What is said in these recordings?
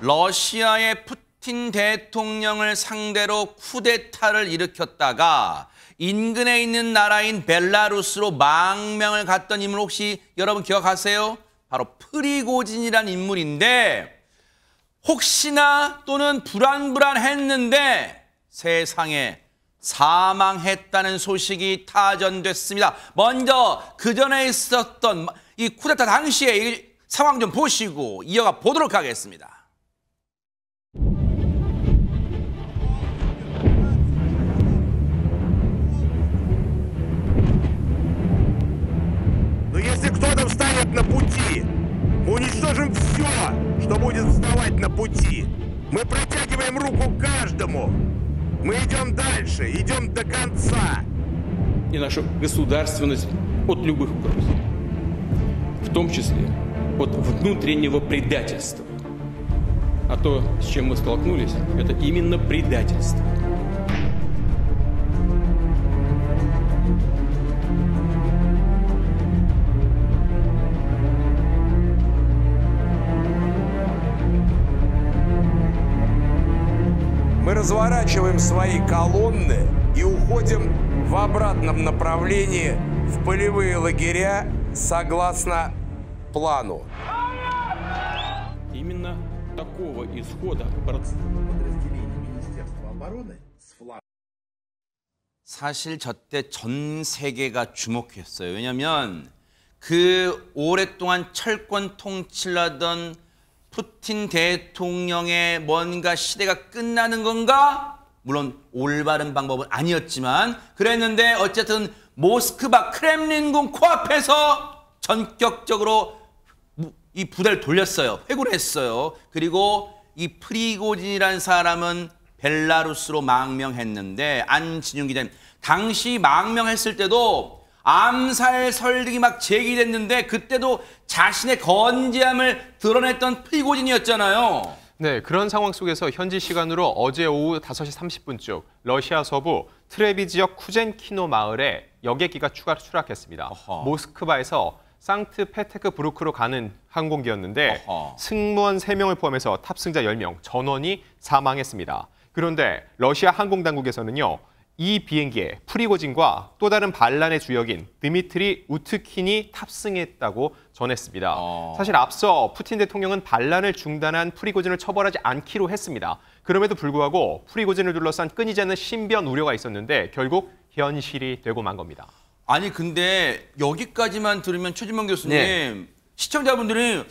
러시아의 푸틴 대통령을 상대로 쿠데타를 일으켰다가 인근에 있는 나라인 벨라루스로 망명을 갔던 인물 혹시 여러분 기억하세요? 바로 프리고진이라는 인물인데 혹시나 또는 불안했는데 세상에 사망했다는 소식이 타전됐습니다. 먼저 그 전에 있었던 이 쿠데타 당시의 이 상황 좀 보시고 이어가 보도록 하겠습니다. Но если кто-то встанет на пути, мы уничтожим все, что будет вставать на пути. Мы протягиваем руку каждому. Мы идем дальше, идем до конца. И нашу государственность от любых угроз, в том числе от внутреннего предательства. А то, с чем мы столкнулись, это именно предательство. Мы разворачиваем свои колонны и уходим в обратном направлении в полевые лагеря согласно плану. Именно такого исхода Подразделение Министерства обороны с флага. 사실 저때 전 세계가 주목했어요. 왜냐하면 그 오랫동안 철권 통치를 하던 푸틴 대통령의 뭔가 시대가 끝나는 건가? 물론 올바른 방법은 아니었지만 그랬는데 어쨌든 모스크바 크렘린궁 코앞에서 전격적으로 이 부대를 돌렸어요. 회군을 했어요. 그리고 이 프리고진이라는 사람은 벨라루스로 망명했는데 안진용 기자님, 당시 망명했을 때도 암살 설득이 막 제기됐는데 그때도 자신의 건재함을 드러냈던 프리고진이었잖아요. 네, 그런 상황 속에서 현지 시간으로 어제 오후 5시 30분쯤 러시아 서부 트레비 지역 쿠젠키노 마을에 여객기가 추가 추락했습니다. 어허. 모스크바에서 상트페테르부르크로 가는 항공기였는데 어허. 승무원 3명을 포함해서 탑승자 10명, 전원이 사망했습니다. 그런데 러시아 항공당국에서는요, 이 비행기에 프리고진과 또 다른 반란의 주역인 드미트리 우트킨이 탑승했다고 전했습니다. 사실 앞서 푸틴 대통령은 반란을 중단한 프리고진을 처벌하지 않기로 했습니다. 그럼에도 불구하고 프리고진을 둘러싼 끊이지 않는 신변 우려가 있었는데 결국 현실이 되고 만 겁니다. 아니 근데 여기까지만 들으면 최진명 교수님, 네. 시청자분들이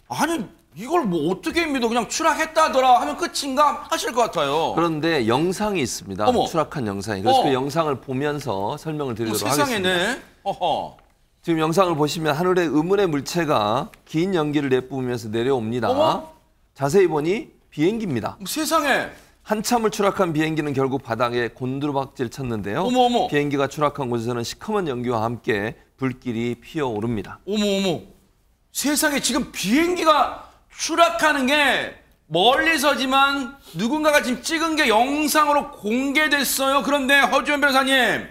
아니 이걸 뭐 어떻게 믿어, 그냥 추락했다더라 하면 끝인가 하실 것 같아요. 그런데 영상이 있습니다. 어머. 추락한 영상이. 그래서 그 영상을 보면서 설명을 드리도록 하겠습니다. 세상에네. 어허. 지금 영상을 보시면 하늘에 의문의 물체가 긴 연기를 내뿜으면서 내려옵니다. 어머. 자세히 보니 비행기입니다. 세상에. 한참을 추락한 비행기는 결국 바닥에 곤두박질 쳤는데요. 어머, 어머. 비행기가 추락한 곳에서는 시커먼 연기와 함께 불길이 피어오릅니다. 어머. 세상에 지금 비행기가 추락하는 게 멀리서지만 누군가가 지금 찍은 게 영상으로 공개됐어요. 그런데 허주현 변호사님,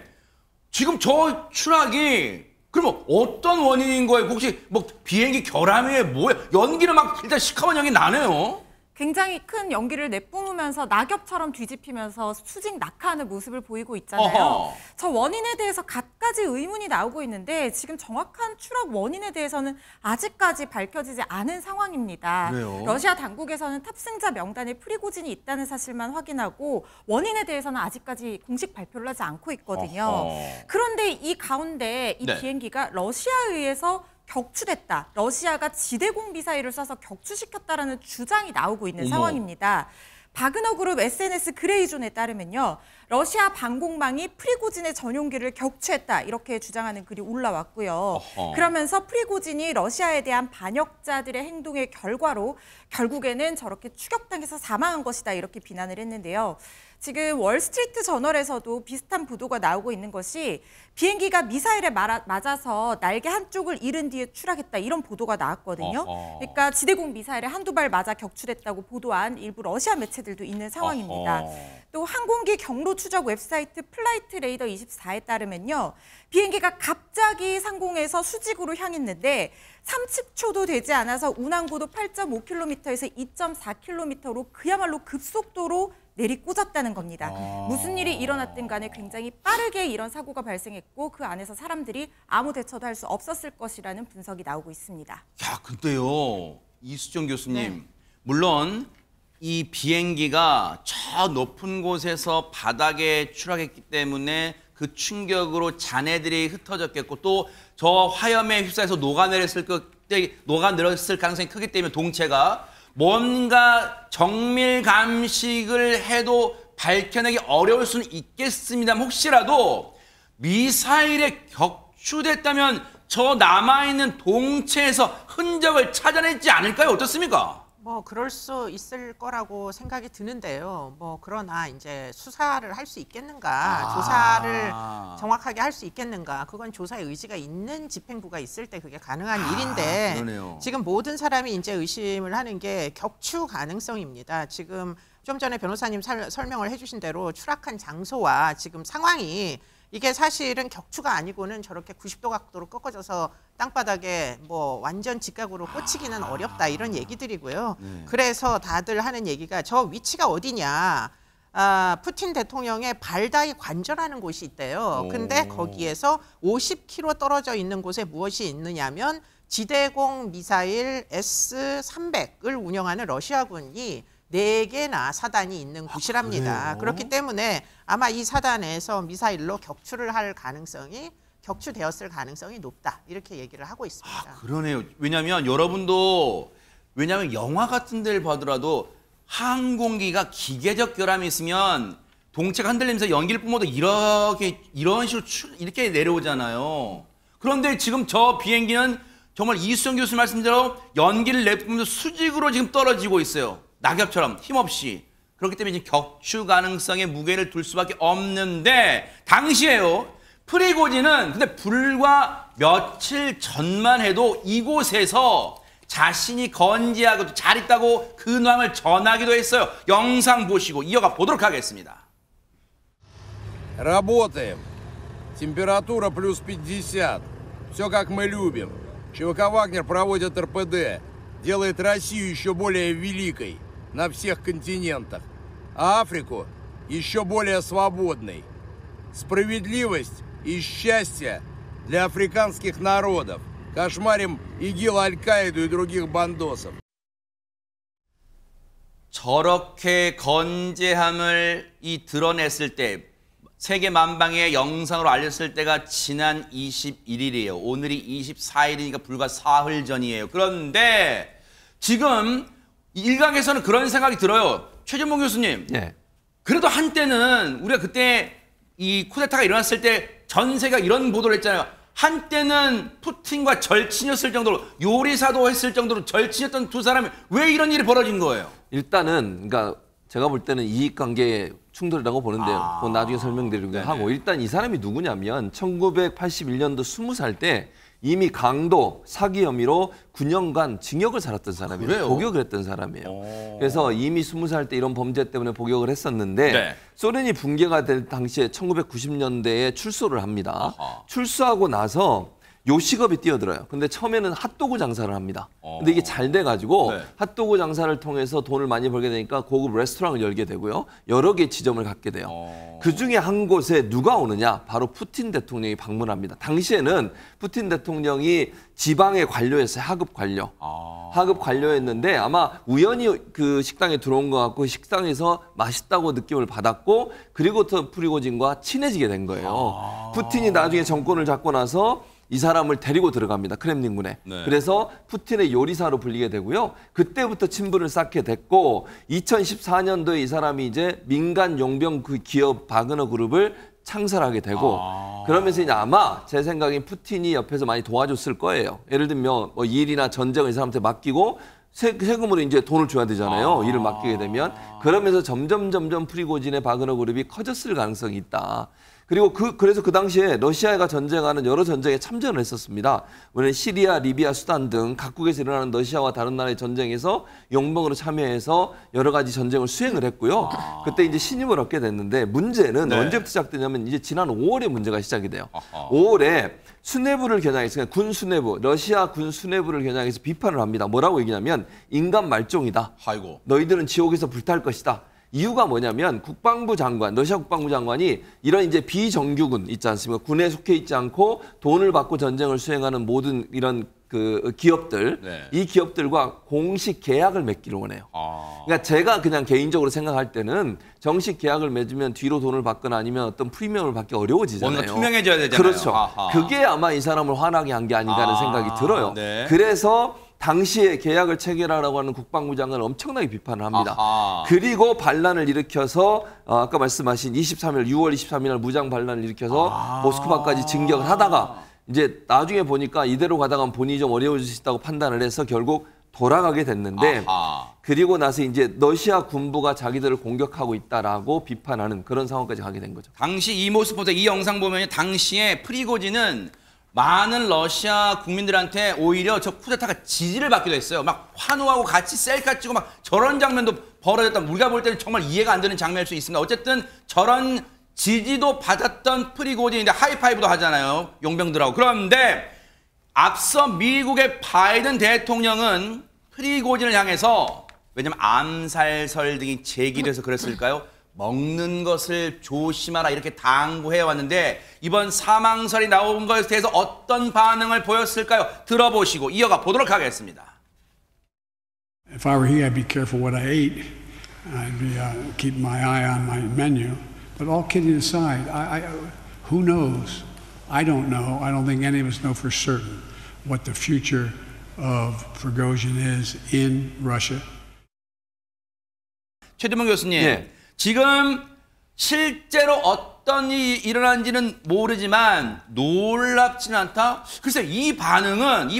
지금 저 추락이 그러면 어떤 원인인 거예요? 혹시 뭐 비행기 결함이 뭐예요? 연기는 막 일단 시커먼 연기 나네요. 굉장히 큰 연기를 내뿜으면서 낙엽처럼 뒤집히면서 수직 낙하하는 모습을 보이고 있잖아요. 어허. 저 원인에 대해서 갖가지 의문이 나오고 있는데 지금 정확한 추락 원인에 대해서는 아직까지 밝혀지지 않은 상황입니다. 그래요? 러시아 당국에서는 탑승자 명단에 프리고진이 있다는 사실만 확인하고 원인에 대해서는 아직까지 공식 발표를 하지 않고 있거든요. 어허. 그런데 이 가운데 이 네. 비행기가 러시아에 의해서 격추됐다. 러시아가 지대공 미사일을 쏴서 격추시켰다라는 주장이 나오고 있는 어머. 상황입니다. 바그너 그룹 SNS 그레이존에 따르면요, 러시아 방공망이 프리고진의 전용기를 격추했다 이렇게 주장하는 글이 올라왔고요. 어허. 그러면서 프리고진이 러시아에 대한 반역자들의 행동의 결과로 결국에는 저렇게 추격당해서 사망한 것이다 이렇게 비난을 했는데요. 지금 월스트리트 저널에서도 비슷한 보도가 나오고 있는 것이 비행기가 미사일에 맞아서 날개 한쪽을 잃은 뒤에 추락했다 이런 보도가 나왔거든요. 그러니까 지대공 미사일에 한두 발 맞아 격추됐다고 보도한 일부 러시아 매체들도 있는 상황입니다. 또 항공기 경로 추적 웹사이트 플라이트 레이더 24에 따르면요. 비행기가 갑자기 상공에서 수직으로 향했는데 30초도 되지 않아서 운항고도 8.5km에서 2.4km로 그야말로 급속도로 내리꽂았다는 겁니다. 무슨 일이 일어났든 간에 굉장히 빠르게 이런 사고가 발생했고 그 안에서 사람들이 아무 대처도 할 수 없었을 것이라는 분석이 나오고 있습니다. 야, 근데요. 이수정 교수님. 물론 이 비행기가 저 높은 곳에서 바닥에 추락했기 때문에 그 충격으로 잔해들이 흩어졌겠고 또 저 화염에 휩싸여서 녹아내렸을 가능성이 크기 때문에 동체가 뭔가 정밀 감식을 해도 밝혀내기 어려울 수는 있겠습니다만 혹시라도 미사일에 격추됐다면 저 남아있는 동체에서 흔적을 찾아내지 않을까요? 어떻습니까? 뭐 그럴 수 있을 거라고 생각이 드는데요. 뭐 그러나 이제 수사를 할 수 있겠는가, 조사를 정확하게 할 수 있겠는가, 그건 조사의 의지가 있는 집행부가 있을 때 그게 가능한 일인데 그러네요. 지금 모든 사람이 이제 의심을 하는 게 격추 가능성입니다. 지금 좀 전에 변호사님 설명을 해주신 대로 추락한 장소와 지금 상황이 이게 사실은 격추가 아니고는 저렇게 90도 각도로 꺾어져서 땅바닥에 뭐 완전 직각으로 꽂히기는 어렵다 이런 얘기들이고요. 그래서 다들 하는 얘기가 저 위치가 어디냐. 푸틴 대통령의 발다이 관절하는 곳이 있대요. 근데 거기에서 50km 떨어져 있는 곳에 무엇이 있느냐면 지대공 미사일 S-300을 운영하는 러시아군이 4개나 사단이 있는 곳이랍니다. 그렇기 때문에 아마 이 사단에서 미사일로 격추되었을 가능성이 높다. 이렇게 얘기를 하고 있습니다. 그러네요. 왜냐면 영화 같은 데를 봐더라도 항공기가 기계적 결함이 있으면 동체가 흔들리면서 연기를 뿜어도 이런 식으로 이렇게 내려오잖아요. 그런데 지금 저 비행기는 정말 이수정 교수 말씀대로 연기를 내뿜으면서 수직으로 지금 떨어지고 있어요. 낙엽처럼 힘없이. 그렇기 때문에 지금 격추 가능성에 무게를 둘 수밖에 없는데 당시에요. 프리고진은 근데 불과 며칠 전만 해도 이곳에서 자신이 건재하고 잘 있다고 근황을 전하기도 했어요. 영상 보시고 이어가 보도록 하겠습니다. Работаем. Температура плюс 50. Все как мы любим. ЧВК «Вагнер» проводит РПД. Делает Россию еще более великой на всех континентах. А Африку еще более свободной. Справедливость и счастье для африканских народов. Кошмарим ИГИЛ, Аль-Каиду и других бандосов. 저렇게 건재함을 드러냈을 때 세계 만방의 영상으로 알렸을 때가 지난 21일이에요. 오늘이 24일이니까 불과 사흘 전이에요. 그런데 지금 일각에서는 그런 생각이 들어요. 최전봉 교수님. 네. 그래도 한때는 우리가 그때 이 쿠데타가 일어났을 때 전 세계가 이런 보도를 했잖아요. 한때는 푸틴과 절친이었을 정도로 요리사도 했을 정도로 절친이었던 두 사람이 왜 이런 일이 벌어진 거예요? 일단은 그러니까 제가 볼 때는 이익관계 충돌이라고 보는데요. 그건 나중에 설명드리고 하고 일단 이 사람이 누구냐면 1981년도 20살 때 이미 강도 사기 혐의로 9년간 징역을 살았던 사람이에요. 그래요? 복역을 했던 사람이에요. 그래서 이미 20살 때 이런 범죄 때문에 복역을 했었는데 네. 소련이 붕괴가 될 당시에 1990년대에 출소를 합니다. 출소하고 나서 요식업이 뛰어들어요. 근데 처음에는 핫도그 장사를 합니다. 근데 이게 잘 돼가지고 네. 핫도그 장사를 통해서 돈을 많이 벌게 되니까 고급 레스토랑을 열게 되고요. 여러 개의 지점을 갖게 돼요. 그중에 한 곳에 누가 오느냐? 바로 푸틴 대통령이 방문합니다. 당시에는 푸틴 대통령이 지방의 관료였어요. 하급 관료. 하급 관료였는데 아마 우연히 그 식당에 들어온 것 같고 식당에서 맛있다고 느낌을 받았고 그리고부터 프리고진과 친해지게 된 거예요. 푸틴이 나중에 정권을 잡고 나서 이 사람을 데리고 들어갑니다. 크렘린군에. 네. 그래서 푸틴의 요리사로 불리게 되고요. 그때부터 친분을 쌓게 됐고 2014년도에 이 사람이 이제 민간 용병 그 기업 바그너 그룹을 창설하게 되고 그러면서 이제 아마 제 생각엔 푸틴이 옆에서 많이 도와줬을 거예요. 예를 들면 뭐 일이나 전쟁을 이 사람한테 맡기고 세금으로 이제 돈을 줘야 되잖아요. 일을 맡기게 되면. 그러면서 점점 프리고진의 바그너 그룹이 커졌을 가능성이 있다. 그리고 그래서 그 당시에 러시아가 전쟁하는 여러 전쟁에 참전을 했었습니다. 왜냐하면 시리아, 리비아, 수단 등 각국에서 일어나는 러시아와 다른 나라의 전쟁에서 용병으로 참여해서 여러 가지 전쟁을 수행을 했고요. 그때 이제 신임을 얻게 됐는데 문제는 언제부터 시작되냐면 이제 지난 5월에 문제가 시작이 돼요. 5월에 수뇌부를 겨냥해서 그러니까 군 수뇌부, 러시아 군 수뇌부를 겨냥해서 비판을 합니다. 뭐라고 얘기냐면 인간 말종이다. 아이고. 너희들은 지옥에서 불탈 것이다. 이유가 뭐냐면 국방부 장관, 러시아 국방부 장관이 이런 이제 비정규군 있지 않습니까? 군에 속해 있지 않고 돈을 받고 전쟁을 수행하는 모든 이런 그 기업들, 이 기업들과 공식 계약을 맺기를 원해요. 그러니까 제가 그냥 개인적으로 생각할 때는 정식 계약을 맺으면 뒤로 돈을 받거나 아니면 어떤 프리미엄을 받기 어려워지잖아요. 뭔가 투명해져야 되잖아요. 그렇죠. 그게 아마 이 사람을 화나게 한 게 아닌가 하는 생각이 들어요. 네. 그래서 당시에 계약을 체결하라고 하는 국방부 장관을 엄청나게 비판을 합니다. 그리고 반란을 일으켜서 아까 말씀하신 6월 23일 날 무장 반란을 일으켜서 모스크바까지 진격을 하다가 이제 나중에 보니까 이대로 가다가 본인이 좀 어려워질 수 있다고 판단을 해서 결국 돌아가게 됐는데 그리고 나서 이제 러시아 군부가 자기들을 공격하고 있다라고 비판하는 그런 상황까지 가게 된 거죠. 당시 이 모습 보세요. 이 영상 보면 당시에 프리고진은 많은 러시아 국민들한테 오히려 저 쿠데타가 지지를 받기도 했어요. 막 환호하고 같이 셀카 찍고 막 저런 장면도 벌어졌다. 우리가 볼 때는 정말 이해가 안 되는 장면일 수 있습니다. 어쨌든 저런 지지도 받았던 프리고진인데 하이파이브도 하잖아요. 용병들하고. 그런데 앞서 미국의 바이든 대통령은 프리고진을 향해서 왜냐면 암살설 등이 제기돼서 그랬을까요? 먹는 것을 조심하라 이렇게 당부해 왔는데 이번 사망설이 나온 것에 대해서 어떤 반응을 보였을까요? 들어보시고 이어가 보도록 하겠습니다. If I were he, I'd be careful what I ate. I'd be keep my eye on my menu. But all kidding aside, who knows? I don't know. I don't think any of us know for certain what the future of Prigozhin is in Russia. 최두문 교수님, 지금 실제로 어떤 일이 일어난지는 모르지만 놀랍지는 않다. 글쎄 이 반응은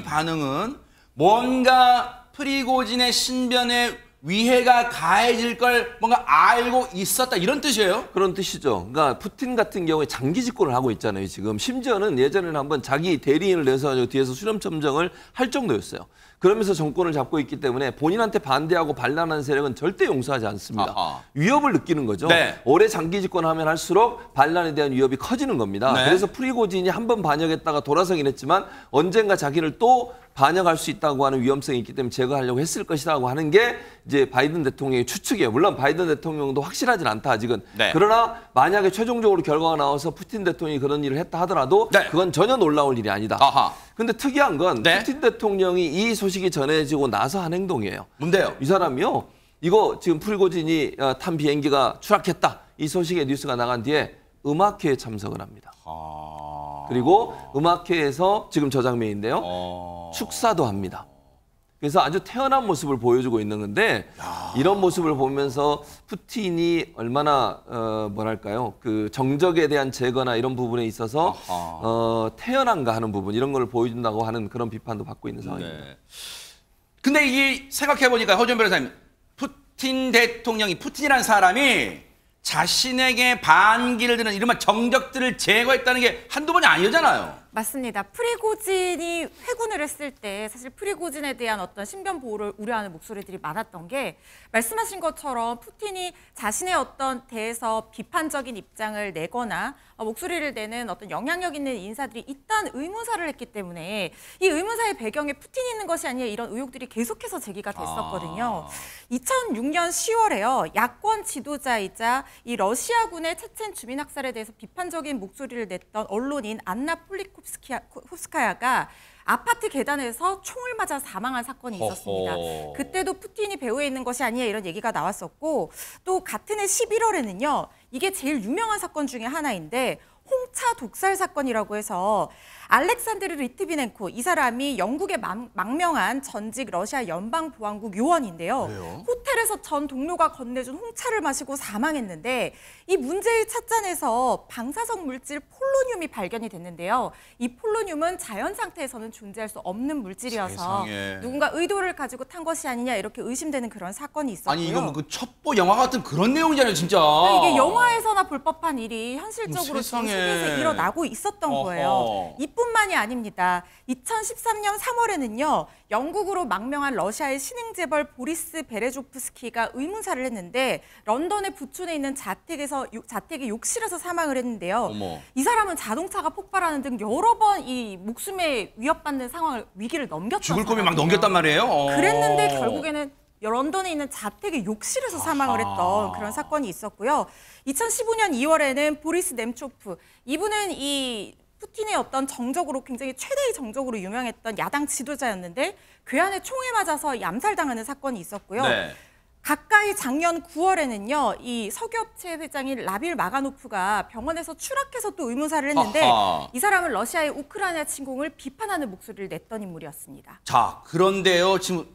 뭔가 프리고진의 신변에 위해가 가해질 걸 뭔가 알고 있었다 이런 뜻이에요? 그런 뜻이죠. 그러니까 푸틴 같은 경우에 장기 집권을 하고 있잖아요. 지금 심지어는 예전에는 한번 자기 대리인을 내서 뒤에서 수렴청정을 할 정도였어요. 그러면서 정권을 잡고 있기 때문에 본인한테 반대하고 반란하는 세력은 절대 용서하지 않습니다. 위협을 느끼는 거죠. 오래 장기 집권하면 할수록 반란에 대한 위협이 커지는 겁니다. 그래서 프리고진이 한 번 반역했다가 돌아서긴 했지만 언젠가 자기를 또 반역할 수 있다고 하는 위험성이 있기 때문에 제거하려고 했을 것이라고 하는 게 이제 바이든 대통령의 추측이에요. 물론 바이든 대통령도 확실하진 않다 아직은. 그러나 만약에 최종적으로 결과가 나와서 푸틴 대통령이 그런 일을 했다 하더라도 그건 전혀 놀라울 일이 아니다. 근데 특이한 건 푸틴 대통령이 이 소식이 전해지고 나서 한 행동이에요. 뭔데요? 이 사람이요. 이거 지금 프리고진이 탄 비행기가 추락했다. 이 소식의 뉴스가 나간 뒤에 음악회에 참석을 합니다. 그리고 음악회에서 지금 저 장면인데요. 축사도 합니다. 그래서 아주 태연한 모습을 보여주고 있는 건데 이런 모습을 보면서 푸틴이 얼마나 뭐랄까요? 그 정적에 대한 제거나 이런 부분에 있어서 태연한가 하는 부분 이런 걸 보여준다고 하는 그런 비판도 받고 있는 상황입니다. 근데 이게 생각해보니까 허준 변호사님 푸틴 대통령이 푸틴이라는 사람이 자신에게 반기를 드는 이른바 정적들을 제거했다는 게 한두 번이 아니잖아요. 맞습니다. 프리고진이 회군을 했을 때 사실 프리고진에 대한 어떤 신변 보호를 우려하는 목소리들이 많았던 게 말씀하신 것처럼 푸틴이 자신의 어떤 대해서 비판적인 입장을 내거나 목소리를 내는 어떤 영향력 있는 인사들이 있다는 의문사를 했기 때문에 이 의문사의 배경에 푸틴이 있는 것이 아니라 이런 의혹들이 계속해서 제기가 됐었거든요. 2006년 10월에요. 야권 지도자이자 이 러시아군의 체첸 주민 학살에 대해서 비판적인 목소리를 냈던 언론인 안나 폴리콥스카야가 아파트 계단에서 총을 맞아 사망한 사건이 있었습니다. 그때도 푸틴이 배후에 있는 것이 아니냐 이런 얘기가 나왔었고 또 같은 해 11월에는요. 이게 제일 유명한 사건 중에 하나인데 홍차 독살 사건이라고 해서 알렉산드르 리트비넨코 이 사람이 영국의 망명한 전직 러시아 연방보안국 요원인데요. 그래요? 호텔에서 전 동료가 건네준 홍차를 마시고 사망했는데 이 문제의 찻잔에서 방사성 물질 폴로늄이 발견이 됐는데요. 이 폴로늄은 자연 상태에서는 존재할 수 없는 물질이어서 세상에. 누군가 의도를 가지고 탄 것이 아니냐 이렇게 의심되는 그런 사건이 있었고요. 아니 이거 뭐 그 첩보 영화 같은 그런 내용이잖아요, 진짜. 이게 영화에서나 볼 법한 일이 현실적으로 지금 세상에. 세계에서 일어나고 있었던 어허. 거예요. 이뿐만이 아닙니다. 2013년 3월에는요. 영국으로 망명한 러시아의 신흥 재벌 보리스 베레조프스키가 의문사를 했는데 런던의 부촌에 있는 자택의 욕실에서 사망을 했는데요. 어머. 이 사람은 자동차가 폭발하는 등 여러 번 이 목숨에 위협받는 위기를 넘겼던 죽을 고비 막 사람이에요. 넘겼단 말이에요. 그랬는데 결국에는 런던에 있는 자택의 욕실에서 사망을 했던 그런 사건이 있었고요. 2015년 2월에는 보리스 넴초프, 이분은 이 푸틴의 어떤 정적으로 굉장히 최대의 정적으로 유명했던 야당 지도자였는데 괴한에 총에 맞아서 암살당하는 사건이 있었고요. 네. 가까이 작년 9월에는요, 이 석유업체 회장인 라빌 마가노프가 병원에서 추락해서 또 의문사를 했는데 아하. 이 사람은 러시아의 우크라이나 침공을 비판하는 목소리를 냈던 인물이었습니다. 자, 그런데요. 지금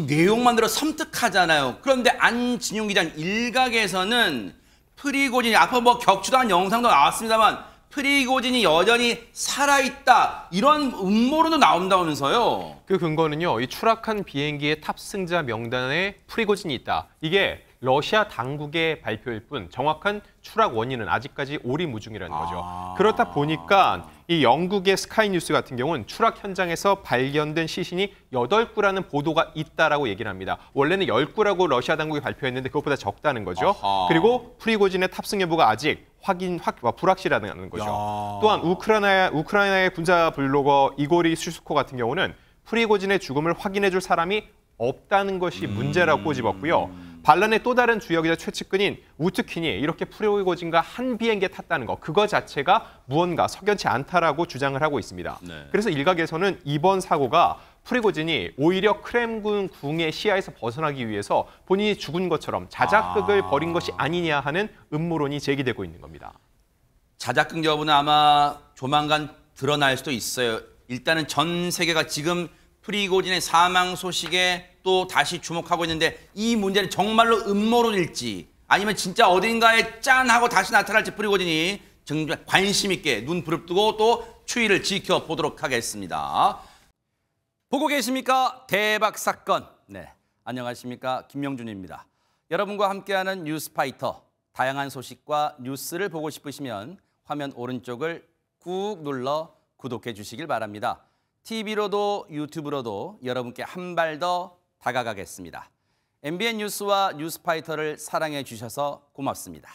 내용만 들어 섬뜩하잖아요. 그런데 안진용 기자 일각에서는 프리고진이 앞서 뭐 격추당한 영상도 나왔습니다만 프리고진이 여전히 살아있다. 이런 음모론도 나온다면서요. 그 근거는요. 이 추락한 비행기의 탑승자 명단에 프리고진이 있다. 이게 러시아 당국의 발표일 뿐 정확한 추락 원인은 아직까지 오리무중이라는 거죠. 그렇다 보니까 이 영국의 스카이뉴스 같은 경우는 추락 현장에서 발견된 시신이 8구라는 보도가 있다라고 얘기를 합니다. 원래는 10구라고 러시아 당국이 발표했는데 그것보다 적다는 거죠. 아하. 그리고 프리고진의 탑승 여부가 아직 불확실하다는 거죠. 야. 또한 우크라이나의 군사 블로거 이고리 슈스코 같은 경우는 프리고진의 죽음을 확인해줄 사람이 없다는 것이 문제라고 꼬집었고요. 반란의 또 다른 주역이자 최측근인 우트킨이 이렇게 프리고진과 한 비행기에 탔다는 거, 그거 자체가 무언가 석연치 않다라고 주장을 하고 있습니다. 네. 그래서 일각에서는 이번 사고가 프리고진이 오히려 크렘군 궁의 시야에서 벗어나기 위해서 본인이 죽은 것처럼 자작극을 벌인 것이 아니냐 하는 음모론이 제기되고 있는 겁니다. 자작극 여부는 아마 조만간 드러날 수도 있어요. 일단은 전 세계가 지금 프리고진의 사망 소식에 또 다시 주목하고 있는데 이 문제는 정말로 음모론일지 아니면 진짜 어딘가에 짠 하고 다시 나타날지 프리고진이 정말 관심 있게 눈 부릅뜨고 또 추이를 지켜보도록 하겠습니다. 보고 계십니까? 대박 사건. 네, 안녕하십니까? 김명준입니다. 여러분과 함께하는 뉴스파이터. 다양한 소식과 뉴스를 보고 싶으시면 화면 오른쪽을 꾹 눌러 구독해 주시길 바랍니다. TV로도 유튜브로도 여러분께 한 발 더 다가가겠습니다. MBN 뉴스와 뉴스파이터를 사랑해 주셔서 고맙습니다.